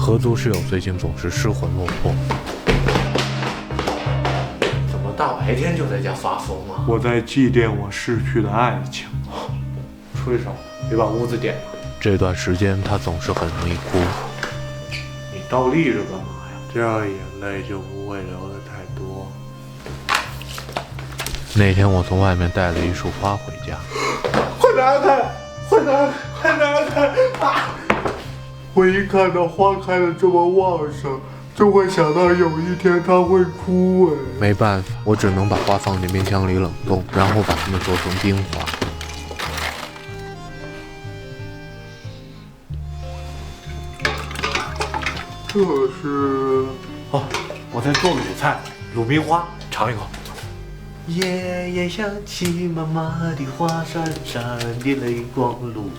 合租室友最近总是失魂落魄。怎么大白天就在家发疯啊？我在祭奠我逝去的爱情。吹哨，别把屋子点了。这段时间他总是很容易哭。你倒立着干嘛呀？这样眼泪就不会流得太多。那天我从外面带了一束花回家。快拿开！快拿开！快拿开！啊！我一看到花开得这么旺盛，就会想到有一天它会枯萎。没办法，我只能把花放进冰箱里冷冻，然后把它们做成冰花。这是……哦，我在做卤菜，卤冰花，尝一口。夜夜想起妈妈的花闪闪的泪光露。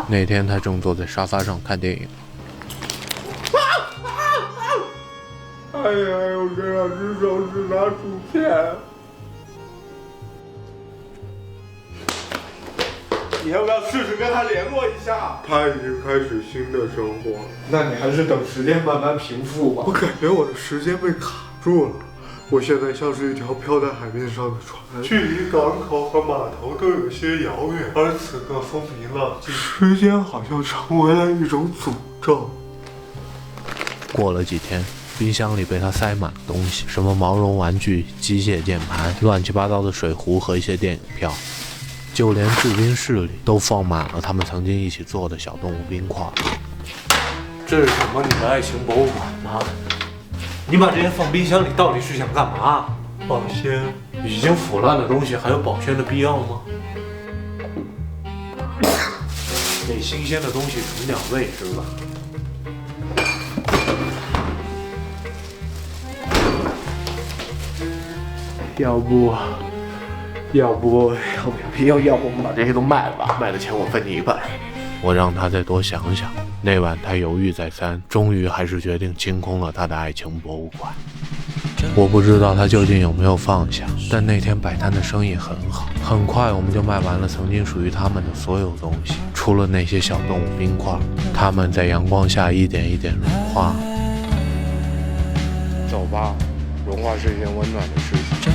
那天他正坐在沙发上看电影。哎呀，用这两只手指拿薯片。你要不要试试跟他联络一下？他已经开始新的生活了。那你还是等时间慢慢平复吧。我感觉我的时间被卡住了，我现在像是一条飘在海面上的船，距离港口和码头都有些遥远，而此刻风平浪静，时间好像成为了一种诅咒。过了几天，冰箱里被他塞满了东西，什么毛绒玩具、机械键盘、乱七八糟的水壶和一些电影票，就连制冰室里都放满了他们曾经一起做的小动物冰块。这是什么？你的爱情博物馆吗？你把这些放冰箱里到底是想干嘛？保鲜。已经腐烂的东西还有保鲜的必要吗？给新鲜的东西存点味是吧？要不我们把这些都卖了吧？卖的钱我分你一半。我让他再多想想。那晚他犹豫再三，终于还是决定清空了他的爱情博物馆。我不知道他究竟有没有放下，但那天摆摊的生意很好，很快我们就卖完了曾经属于他们的所有东西，除了那些小动物冰块，它们在阳光下一点一点融化。走吧，融化是一件温暖的事情。